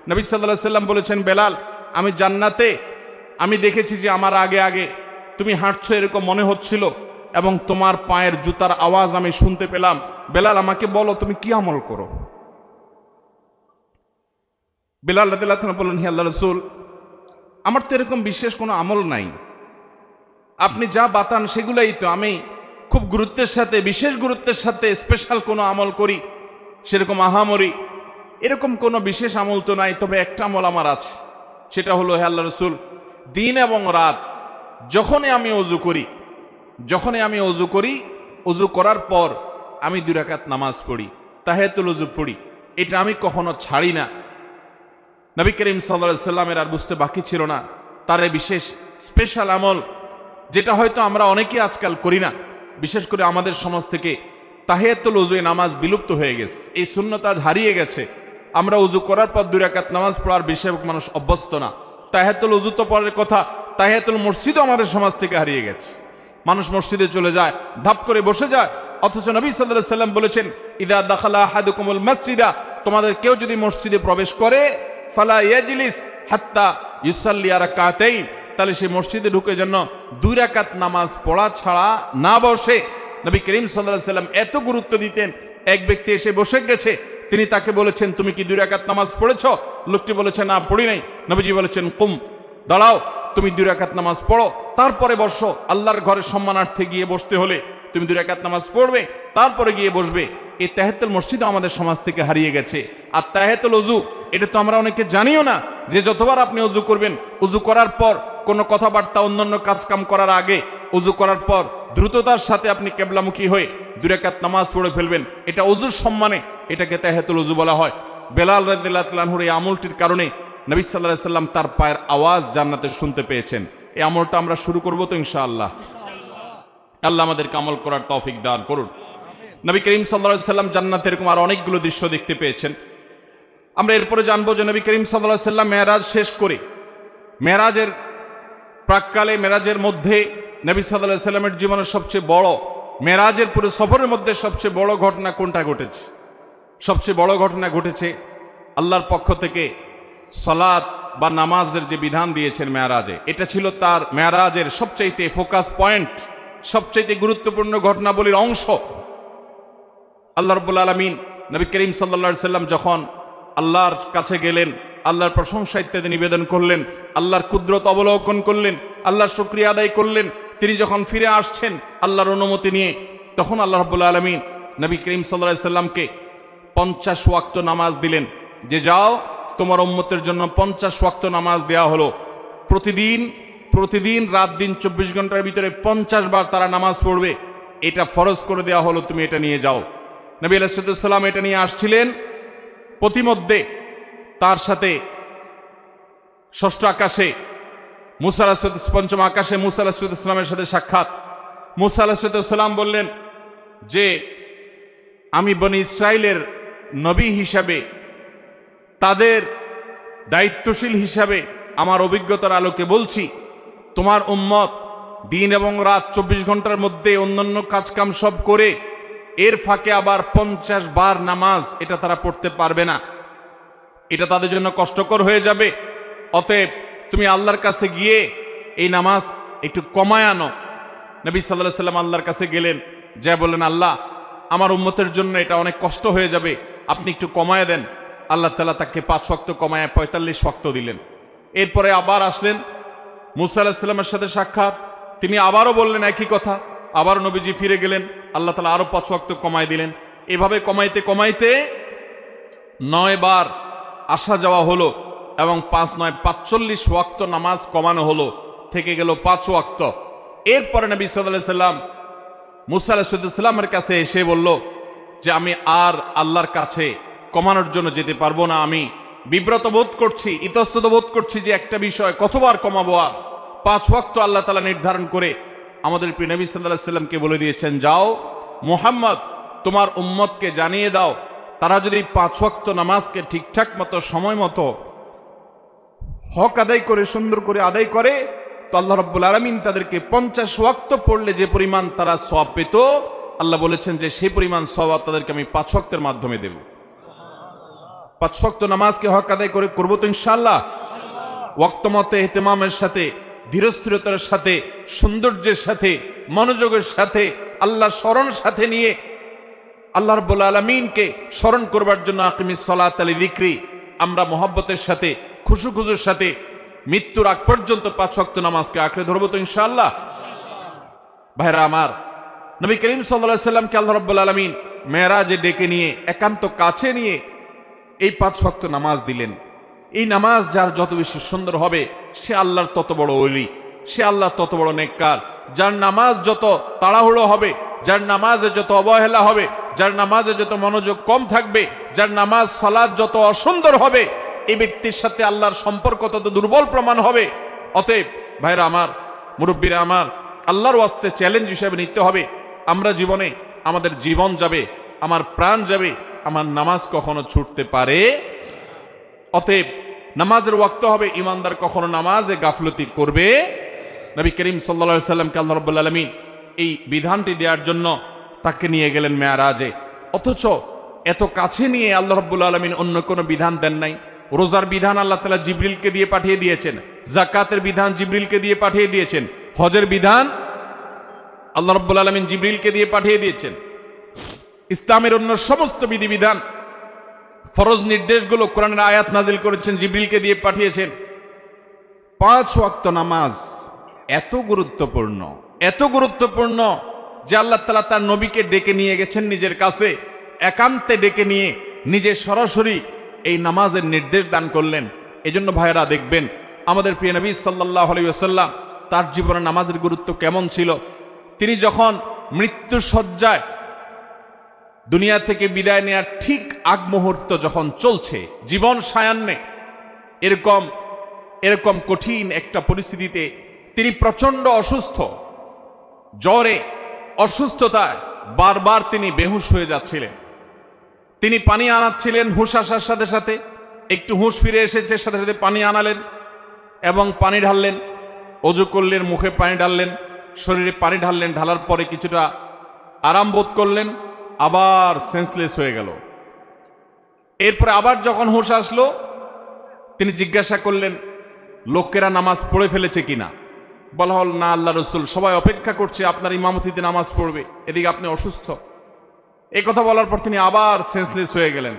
নবী সাল্লাল্লাহু আলাইহি সাল্লাম বলেছেন, বেলাল, আমি জান্নাতে আমি দেখেছি যে আমার আগে আগে তুমি হাঁটছো এরকম মনে হচ্ছিল এবং তোমার পায়ের জুতার আওয়াজ আমি শুনতে পেলাম। বেলাল, আমাকে বলো তুমি কি আমল করো? বেলাল রাদিয়াল্লাহু আনহু বললেন, হে আল্লাহর রাসূল, আমার তো এরকম বিশেষ কোনো আমল নাই, আপনি যা বাতান সেগুলাই তো। আমি খুব গুরুত্বের সাথে, বিশেষ গুরুত্বের সাথে স্পেশাল কোনো আমল করি সেরকম আহামরি এরকম কোনো বিশেষ আমল তো নাই। তবে একটা আমল আমার আছে, সেটা হলো, হে আল্লাহর রাসূল, দিন এবং রাত যখনই আমি অজু করি, অজু করার পর আমি 2 রাকাত নামাজ পড়ি, তাহিয়াতুল ওযু পড়ি। এটা আমি কখনো ছাড়ি না। নবী করিম সাল্লাল্লাহু আলাইহি সাল্লামের আর বুঝতে বাকি ছিল না তার এই বিশেষ স্পেশাল আমল, যেটা হয়তো আমরা অনেকেই আজকাল করি না। বিশেষ করে আমাদের সমাজ থেকে তাহিয়াতুল ওযু নামাজ বিলুপ্ত হয়ে গেছে, এই সুন্নত আজ হারিয়ে গেছে। আমরা ওযু করার পর 2 রাকাত নামাজ পড়ার বেশিরভাগ মানুষ অভ্যস্ত না। তাহিয়াতুল ওযু তো পরের কথা, তাহিয়াতুল মসজিদও আমাদের সমাজ থেকে হারিয়ে গেছে। মানুষ মসজিদে চলে যায়, ধাপ করে বসে যায়, অথচ নবী সাল্লাল্লাহু আলাইহি সাল্লাম বলেছেন, ইদা দাখালা আহাদুকুমুল মসজিদা, তোমাদের কেউ যদি মসজিদে প্রবেশ করে, ফালা ইয়াজলিস হাত্তা ইউসাল্লি রাকাতাইন, তাহলে সেই মসজিদে ঢুকে যেন 2 রাকাত নামাজ পড়া ছাড়া না বসে। নবী করিম সাল্লাল্লাহু আলাইহি সাল্লাম এত গুরুত্ব দিতেন। এক ব্যক্তি এসে বসে গেছে, তিনি তাকে বলেছেন, তুমি কি 2 রাকাত নামাজ পড়েছো? লোকটি বলেছে, না, পড়ি নাই। নবীজি বলেছেন, কুম, দাঁড়াও, তুমি 2 রাকাত নামাজ পড়ো, তারপরে বসো। আল্লাহর ঘরে সম্মানার্থে গিয়ে বসতে হলে তুমি 2 রাকাত নামাজ পড়বে, তারপরে গিয়ে বসবে। এই তাহিয়াতুল মসজিদ আমাদের সমাজ থেকে হারিয়ে গেছে। আর তাহিয়াতুল ওযু, এটা তো আমরা অনেকে জানিও না, যে যতবার আপনি ওযু করবেন, ওযু করার পর কোনো কথাবার্তা অন্যান্য কাজকাম করার আগে, ওযু করার পর দ্রুততার সাথে আপনি কিবলামুখী হয়ে 2 রাকাত নামাজ পড়ে ফেলবেন। এটা ওযুর সম্মানে, এটাকে তাহিয়াতুল ওযু বলা হয়। বেলাল রাদিয়াল্লাহু আনহুর এই আমলটির কারণে নবী সাল্লাল্লাহু আলাইহি সাল্লাম তার পায়ের আওয়াজ জান্নাতে শুনতে পেয়েছেন। এই আমলটা আমরা শুরু করব তো ইনশাআল্লাহ। আল্লাহ আমাদেরকে আমল করার তৌফিক দান করুন। নবী করিম সাল্লাল্লাহু আলাইহি সাল্লাম জান্নাতে এরকম আর অনেকগুলো দৃশ্য দেখতে পেয়েছেন। আমরা এরপরে জানবো যে নবী করিম সাল্লাল্লাহু আলাইহি সাল্লাম মেরাজ শেষ করে, মেরাজের প্রাককালে, মেরাজের মধ্যে নবী সাল্লাল্লাহু আলাইহি সাল্লামের জীবনের সবচেয়ে বড়, মেরাজের পুরো সফরের মধ্যে সবচেয়ে বড় ঘটনা কোনটা ঘটেছে? সবচেয়ে বড় ঘটনা ঘটেছে আল্লাহর পক্ষ থেকে সালাত বা নামাজের যে বিধান দিয়েছেন মেরাজে। এটা ছিল তার মেরাজের সবচাইতে ফোকাস পয়েন্ট, সবচাইতে গুরুত্বপূর্ণ ঘটনাবলীর অংশ। আল্লাহ রাব্বুল আলামিন নবী করিম সাল্লাল্লাহু আলাইহি সাল্লাম যখন আল্লাহর কাছে গেলেন, আল্লাহর প্রশংসা ইত্যাদি নিবেদন করলেন, আল্লাহর কুদরত অবলোকন করলেন, আল্লাহর শুকরিয়া আদায় করলেন। তিনি যখন ফিরে আসছেন আল্লাহর অনুমতি নিয়ে, তখন আল্লাহ রাব্বুল আলামিন নবী করিম সাল্লাল্লাহু আলাইহি সাল্লামকে 50 ওয়াক্ত নামাজ দিলেন, যে যাও, তোমার উম্মতের জন্য 50 ওয়াক্ত নামাজ দেয়া হলো। প্রতিদিন রাত দিন 24 ঘন্টার ভিতরে 50 বার তারা নামাজ পড়বে, এটা ফরজ করে দেওয়া হলো, তুমি এটা নিয়ে যাও। নবী আলাইহিস সালাম এটা নিয়ে আসছিলেন। প্রতিমধ্যে তার সাথে ষষ্ঠ আকাশে মুসা আলাইহিস পঞ্চম আকাশে মুসা আলাইহিস সালামের সাথে সাক্ষাৎ। মুসা আলাইহিস সালাম বললেন যে, আমি বনি ইসরাইলের নবী হিসাবে, তাদের দায়িত্বশীল হিসাবে আমার অভিজ্ঞতার আলোকে বলছি, তোমার উম্মত দিন এবং রাত 24 ঘন্টার মধ্যে অন্যান্য কাজকাম সব করে এর ফাঁকে আবার 50 বার নামাজ, এটা তারা পড়তে পারবে না, এটা তাদের জন্য কষ্টকর হয়ে যাবে। অতএব তুমি আল্লাহর কাছে গিয়ে এই নামাজ একটু কমায় আনো। নবী সাল্লাল্লাহু আলাইহি সাল্লাম আল্লাহর কাছে গেলেন, যা বললেন, আল্লাহ, আমার উম্মতের জন্য এটা অনেক কষ্ট হয়ে যাবে, আপনি একটু কমায় দেন। আল্লাহ তাআলা তাকে 5 ওয়াক্ত কমায় 45 ওয়াক্ত দিলেন। এরপরে আবার আসলেন মুসা আলাইহিস সালামের সাথে সাক্ষাৎ, তিনি আবারও বললেন একই কথা, আবার নবীজি ফিরে গেলেন, আল্লাহ তাআলা আরো 5 ওয়াক্ত কমায় দিলেন। এভাবে কমাইতে কমাইতে 9 বার আসা যাওয়া হলো এবং 5 9 45 ওয়াক্ত নামাজ কমানো হলো, থেকে গেল 5 ওয়াক্ত। এরপরে নবী সাল্লাল্লাহু আলাইহি সাল্লাম মুসা আলাইহিস সালামের কাছে এসে বলল যে, আমি আর আল্লাহর কাছে কমানোর জন্য যেতে পারবো না, আমি বিব্রত বোধ করছি, ইতস্তত বোধ করছি যে একটা বিষয় কতবার কমাবো। আর 5 ওয়াক্ত আল্লাহ তাআলা নির্ধারণ করে আমাদের প্রিয় নবী সাল্লাল্লাহু আলাইহি সাল্লামকে বলে দিয়েছেন, যাও মুহাম্মদ, তোমার উম্মতকে জানিয়ে দাও, তারা যদি 5 ওয়াক্ত নামাজকে ঠিকঠাক মতো সময় মতো হক আদায় করে, সুন্দর করে আদায় করে, তো আল্লাহ রাব্বুল আলামিন তাদেরকে 50 ওয়াক্ত পড়লে যে পরিমাণ তারা সওয়াব পেত, আল্লাহ বলেছেন যে সেই পরিমাণ সওয়াব তাদেরকে আমি 5 ওয়াক্তের মাধ্যমে দেব। 5 ওয়াক্ত নামাজকে হক আদায় করে করবো তো ইনশাআল্লাহ? ওয়াক্ত মতে ইহতিমামের সাথে, ধীরস্থিরতার সাথে, সৌন্দর্যের সাথে, মনোযোগের সাথে, আল্লাহ স্মরণ সাথে নিয়ে আল্লাহ রাব্বুল আলামিনকে স্মরণ করবার জন্য আকিমিস সালাতা লিযিকরি আমরা মহব্বতের সাথে, খুশুখুজুর সাথে মৃত্যুর আগ পর্যন্ত 5 ওয়াক্ত নামাজকে আঁকড়ে ধরবো তো ইনশাআল্লাহ? ভাইরা আমার, নবী করিম সাল্লাল্লাহু আলাইহি সাল্লামকে আল্লাহ রাব্বুল আলামিন মেরাজে ডেকে নিয়ে একান্ত কাছে নিয়ে এই 5 ওয়াক্ত নামাজ দিলেন। এই নামাজ যার যত বেশি সুন্দর হবে সে আল্লাহর তত বড় ওলি, সে আল্লাহর তত বড় নেককার। যার নামাজ যত তাড়াহুড়ো হবে, যার নামাজে যত অবহেলা হবে, যার নামাজে যত মনোযোগ কম থাকবে, যার নামাজ সালাত যত অসুন্দর হবে, এই ব্যক্তির সাথে আল্লাহর সম্পর্ক তত দুর্বল প্রমাণ হবে। অতএব ভাইরা আমার, মুরব্বীরা আমার, আল্লাহর ওয়াস্তে চ্যালেঞ্জ হিসেবে নিতে হবে, আমরা জীবনে আমাদের জীবন যাবে, আমার প্রাণ যাবে, আমার নামাজ কখনো ছুটতে পারে? অতএব নামাজের ওয়াক্ত হবে, ইমানদার কখনো নামাজে গাফলতি করবে। নবী করিম সাল্লাল্লাহু আলাইহি সাল্লামকে আল্লাহ রাব্বুল আলামিন এই বিধানটি দেওয়ার জন্য তাকে নিয়ে গেলেন মেরাজে। অথচ এত কাছে নিয়ে আল্লাহ রাব্বুল আলামিন অন্য কোনো বিধান দেন নাই। রোজার বিধান আল্লাহ তাআলা জিবরিলকে দিয়ে পাঠিয়ে দিয়েছেন, যাকাতের বিধান জিবরিলকে দিয়ে পাঠিয়ে দিয়েছেন, হজের বিধান আল্লাহ রাব্বুল আলামিন জিবরিলকে দিয়ে পাঠিয়ে দিয়েছেন। ইসলামের অন্য সমস্ত বিধিবিধান, ফরজ নির্দেশগুলো কোরআনের আয়াত নাজিল করেছেন, জিবরিলকে দিয়ে পাঠিয়েছেন। 5 ওয়াক্ত নামাজ এত গুরুত্বপূর্ণ, এত গুরুত্বপূর্ণ যে আল্লাহ তাআলা তার নবীকে ডেকে নিয়ে গেছেন নিজের কাছে, একান্তে ডেকে নিয়ে নিজে সরাসরি এই নামাজের নির্দেশ দান করলেন। এজন্য ভাইয়েরা দেখবেন আমাদের প্রিয় নবী সাল্লাল্লাহু আলাইহি ওয়াসাল্লাম তার জীবনে নামাজের গুরুত্ব কেমন ছিল। তিনি যখন মৃত্যু শয্যায় দুনিয়া থেকে বিদায় নেওয়ার ঠিক আগ মুহূর্ত যখন চলছে, জীবন সায়ান্নে, এরকম কঠিন একটা পরিস্থিতিতে তিনি প্রচন্ড অসুস্থ, জ্বরে, অসুস্থতায় বারবার তিনি বেহুশ হয়ে যাচ্ছিলেন। তিনি পানি আনাচ্ছিলেন, হুঁশ আসার সাথে সাথে একটু হুঁশ ফিরে এসেছে, সাথে সাথে পানি আনালেন এবং পানি ঢাললেন, অজু করলেন, মুখে পানি ঢাললেন, শরীরে পানি ঢাললেন, ঢালার পরে কিছুটা আরাম বোধ করলেন, আবার সেন্সলেস হয়ে গেল। এরপরে আবার যখন হুঁশ আসলো তিনি জিজ্ঞাসা করলেন লোকেরা নামাজ পড়ে ফেলেছে কিনা। বলা হল না আল্লাহ রসুল, সবাই অপেক্ষা করছে আপনার ইমামতিতে নামাজ পড়বে, এদিকে আপনি অসুস্থ। এই কথা বলার পর তিনি আবার সেন্সলেস হয়ে গেলেন,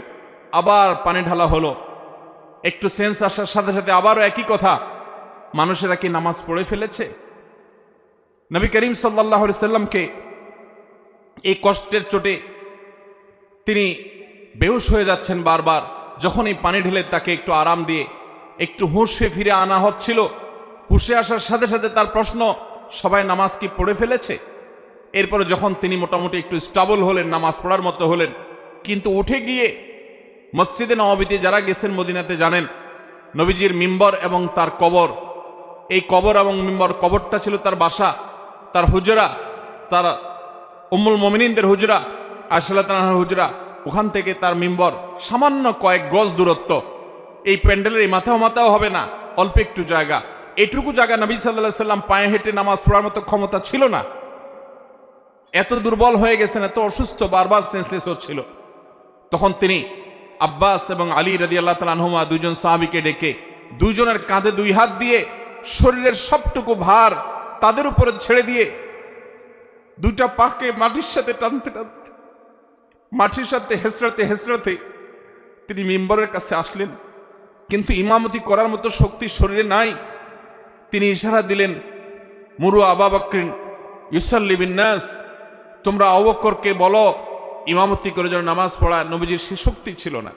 আবার পানি ঢালা হলো, একটু সেন্স আসার সাথে সাথে আবারও একই কথা, মানুষেরা কি নামাজ পড়ে ফেলেছে? নবী করিম সাল্লাল্লাহু আলাইহি সাল্লামকে এই কষ্টের চোটে তিনি বেহুশ হয়ে যাচ্ছেন বারবার। যখন এই পানি ঢেলে তাকে একটু আরাম দিয়ে একটু হুঁশে ফিরে আনা হচ্ছিল, হুঁশে আসার সাথে সাথে তার প্রশ্ন, সবাই নামাজ কি পড়ে ফেলেছে? এরপরে যখন তিনি মোটামুটি একটু স্টেবল হলেন, নামাজ পড়ার মতো হলেন, কিন্তু উঠে গিয়ে মসজিদে নববীতে যারা গেছেন মদিনাতে জানেন নবীজির মিম্বর এবং তার কবর, এই কবর এবং মিম্বর, কবরটা ছিল তার বাসা, তার হুজরা, তার উম্মুল মুমিনিনদের হুজরা, আয়েশা রাদিয়াল্লাহু আনহার হুজরা, ওখান থেকে তার মিম্বর সামান্য কয়েক গজ দূরত্ব। এই প্যান্ডেলের এই মাথাও হবে না, অল্প একটু জায়গা। এটুকু জায়গা নবী সাল্লাল্লাহু আলাইহি সাল্লাম পায়ে হেঁটে নামাজ পড়ার মতো ক্ষমতা ছিল না। এত দুর্বল হয়ে গেছেন, এত অসুস্থ, বারবার সেন্সলেস হচ্ছিল। তখন তিনি আব্বাস এবং আলী রাদিয়াল্লাহু তাআলা আনহুমা, দুজন সাহাবীকে ডেকে দুইজনের কাঁধে 2 হাত দিয়ে শরীরের সবটুকু ভার তাদের উপরে ছেড়ে দিয়ে 2টা পাকে মাটির সাথে টানতে টানতে, মাটির সাথে হেসড়াতে হেসড়াতে তিনি মিম্বরের কাছে আসলেন। কিন্তু ইমামতি করার মতো শক্তি শরীরে নাই। তিনি ইশারা দিলেন, মুরু আবু বকর ইউসাল্লি বিন নাস, তোমরা আবু বকরকে বলো ইমামতি করে যেন নামাজ পড়ায়। নবীজির সে শক্তি ছিল না।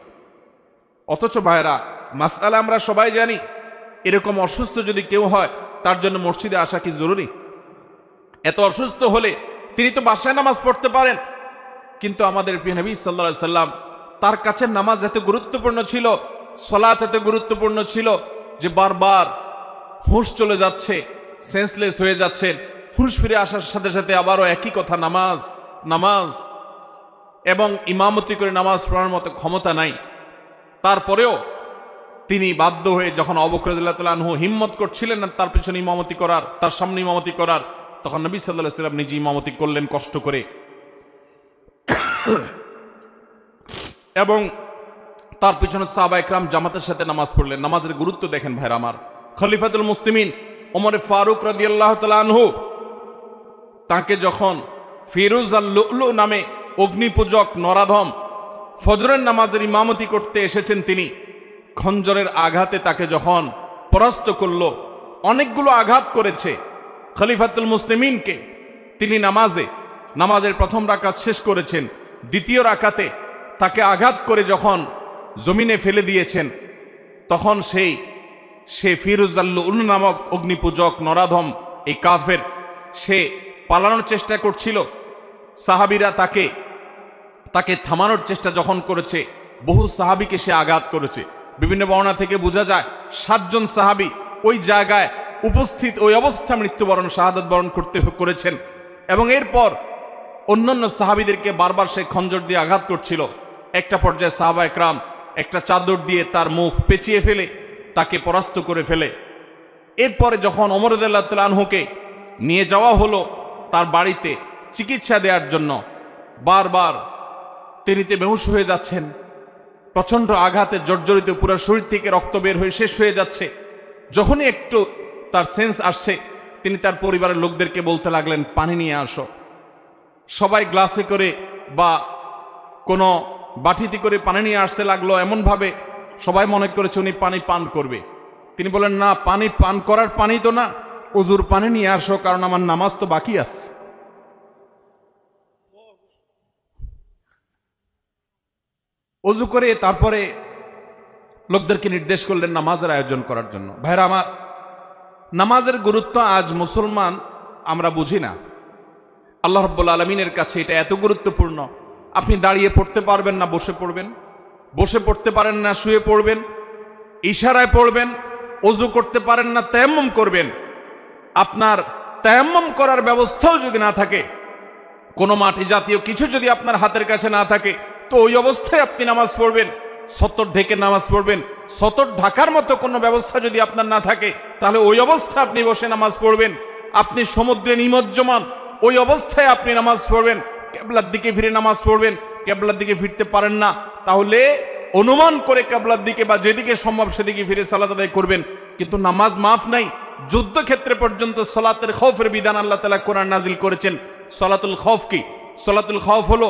অথচ ভাইরা, মাসআলা আমরা সবাই জানি, এরকম অসুস্থ যদি কেউ হয় তার জন্য মসজিদে আসা কি জরুরি? এত অসুস্থ হলে তিনি তো বাসায় নামাজ পড়তে পারেন। কিন্তু আমাদের প্রিয় নবী সাল্লাল্লাহু আলাইহি সাল্লাম, তার কাছে নামাজ এত গুরুত্বপূর্ণ ছিল, সালাত এত গুরুত্বপূর্ণ ছিল যে বারবার হুঁশ চলে যাচ্ছে, সেন্সলেস হয়ে যাচ্ছেন, হুঁশ ফিরে আসার সাথে সাথে আবারও একই কথা, নামাজ নামাজ। এবং ইমামতি করে নামাজ পড়ার মতো ক্ষমতা নাই। তারপরেও তিনি বাধ্য হয়ে, যখন আবু বকর রাদিয়াল্লাহু তাআলা আনহু হিম্মত করছিলেন না তার পেছনে ইমামতি করার, তার সামনে ইমামতি করার, তখন নবী সাল্লাল্লাহু আলাইহি সাল্লাম নিজে ইমামতি করলেন কষ্ট করে। এবং তার পিছনে সাহাবা একরাম জামাতের সাথে নামাজ পড়লেন। নামাজের গুরুত্ব দেখেন ভাইরা আমার। খলিফাতুল মুসলিমিন ওমর ফারুক রাদিয়াল্লাহু তাআলা আনহু তাকে যখন ফিরোজ আল লুলু নামে অগ্নিপূজক নরাধম ফজরের নামাজের ইমামতি করতে এসেছেন, তিনি খঞ্জরের আঘাতে তাকে যখন পরাস্ত করল, অনেকগুলো আঘাত করেছে খলিফাতুল মুসলিমিনকে, তিনি নামাজের প্রথম রাকাত শেষ করেছেন, দ্বিতীয় রাকাতে তাকে আঘাত করে যখন জমিনে ফেলে দিয়েছেন, তখন সে ফিরোজ আল লুলু নামক অগ্নিপূজক নরাধম এই কাফের সে পালানোর চেষ্টা করছিল। সাহাবীরা তাকে থামানোর চেষ্টা যখন করেছে, বহু সাহাবীকে সে আঘাত করেছে। বিভিন্ন বর্ণনা থেকে বোঝা যায় 7 জন সাহাবী ওই জায়গায় উপস্থিত, ওই অবস্থা মৃত্যুবরণ শাহাদাত বরণ করেছেন। এবং এরপর অন্যান্য সাহাবীদেরকে বারবার সে খঞ্জর দিয়ে আঘাত করছিল। একটা পর্যায়ে সাহাবা একরাম একটা চাদর দিয়ে তার মুখ পেঁচিয়ে ফেলে তাকে পরাস্ত করে ফেলে। এরপরে যখন ওমর রাদিয়াল্লাহু তাআলা আনহুকে নিয়ে যাওয়া হলো তার বাড়িতে চিকিৎসা দেওয়ার জন্য, বারবার তিনিতে বেহুশ হয়ে যাচ্ছেন, প্রচণ্ড আঘাতে জর্জরিত, পুরো শরীর থেকে রক্ত বের হয়ে শেষ হয়ে যাচ্ছে। যখনই একটু তার সেন্স আসছে, তিনি তার পরিবারের লোকদেরকে বলতে লাগলেন, পানি নিয়ে আসো। সবাই গ্লাসে করে বা কোনো বাটিতে করে পানি নিয়ে আসতে লাগলো, এমনভাবে সবাই মনে করেছে উনি পানি পান করবে। তিনি বলেন, না, পানি পান করার পানি তো না, ওযুর পানি নিয়ে আসো, কারণ আমার নামাজ তো বাকি আছে। ওযু করে তারপরে লোকদেরকে নির্দেশ করলেন নামাজের আয়োজন করার জন্য। ভাইরা আমার, নামাজের গুরুত্ব আজ মুসলমান আমরা বুঝি না। আল্লাহ রাব্বুল আলামিনের কাছে এটা এত গুরুত্বপূর্ণ। আপনি দাঁড়িয়ে পড়তে পারবেন না, বসে পড়বেন, বসে পড়তে পারেন না, শুয়ে পড়বেন, ইশারায় পড়বেন, ওযু করতে পারেন না, তায়াম্মুম করবেন। আপনার তায়াম্মুম করার ব্যবস্থাও যদি না থাকে, কোনো মাটি জাতীয় কিছু যদি আপনার হাতের কাছে না থাকে, তো ওই অবস্থায় আপনি নামাজ পড়বেন, সতর ঢেকে নামাজ পড়বেন। সতর ঢাকার মতো কোনো ব্যবস্থা যদি আপনার না থাকে, তাহলে ওই অবস্থায় আপনি বসে নামাজ পড়বেন। আপনি সমুদ্রে নিমজ্জমান, ওই অবস্থায় আপনি নামাজ পড়বেন, কিবলার দিকে ফিরে নামাজ পড়বেন। কিবলার দিকে ফিরতে পারেন না, তাহলে অনুমান করে কিবলার দিকে বা যেদিকে সম্ভব সেদিকে ফিরে সালাত আদায় করবেন, কিন্তু নামাজ মাফ নাই। যুদ্ধক্ষেত্রে পর্যন্ত সালাতের খৌফের বিধান আল্লাহ তাআলা কোরআন নাজিল করেছেন। সালাতুল খৌফ কি? সালাতুল খৌফ হলো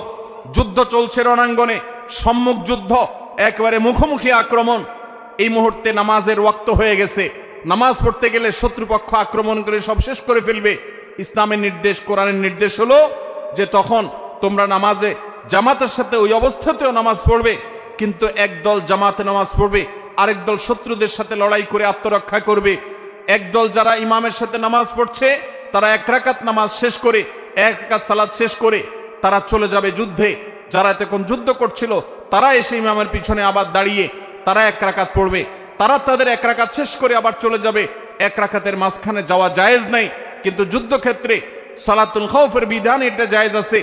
যুদ্ধ চলছে রণাঙ্গনে, সম্মুখ যুদ্ধ, একেবারে মুখোমুখি আক্রমণ। এই মুহূর্তে নামাজের ওয়াক্ত হয়ে গেছে, নামাজ পড়তে গেলে শত্রুপক্ষ আক্রমণ করে সব শেষ করে ফেলবে। ইসলামের নির্দেশ, কোরআনের নির্দেশ হলো যে তখন তোমরা নামাজে জামাতের সাথে ওই অবস্থাতেও নামাজ পড়বে, কিন্তু একদল জামাতে নামাজ পড়বে, আরেক দল শত্রুদের সাথে লড়াই করে আত্মরক্ষা করবে। একদল যারা ইমামের সাথে নামাজ পড়ছে, তারা 1 রাকাত নামাজ শেষ করে, 1 রাকাত সালাত শেষ করে তারা চলে যাবে যুদ্ধে। যারা এতক্ষণ যুদ্ধ করছিল, তারা এসে ইমামের পিছনে আবার দাঁড়িয়ে তারা 1 রাকাত পড়বে। তারা তাদের 1 রাকাত শেষ করে আবার চলে যাবে। 1 রাকাতের মাঝখানে যাওয়া জায়েজ নাই, কিন্তু যুদ্ধক্ষেত্রে সালাতুল খৌফের বিধান এটা জায়েজ আছে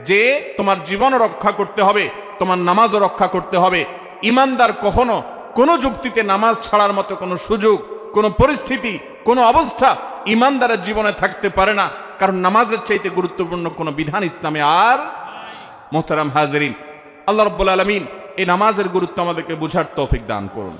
যে তোমার জীবন রক্ষা করতে হবে, তোমার নামাজও রক্ষা করতে হবে। ইমানদার কখনো কোনো যুক্তিতে নামাজ ছাড়ার মতো কোনো সুযোগ, কোনো পরিস্থিতি, কোনো অবস্থা ইমানদারের জীবনে থাকতে পারে না, কারণ নামাজের চাইতে গুরুত্বপূর্ণ কোনো বিধান ইসলামে আর। মোহতারাম হাজিরিন, আল্লাহ রাব্বুল আলামিন এই নামাজের গুরুত্ব আমাদেরকে বুঝার তৌফিক দান করুন।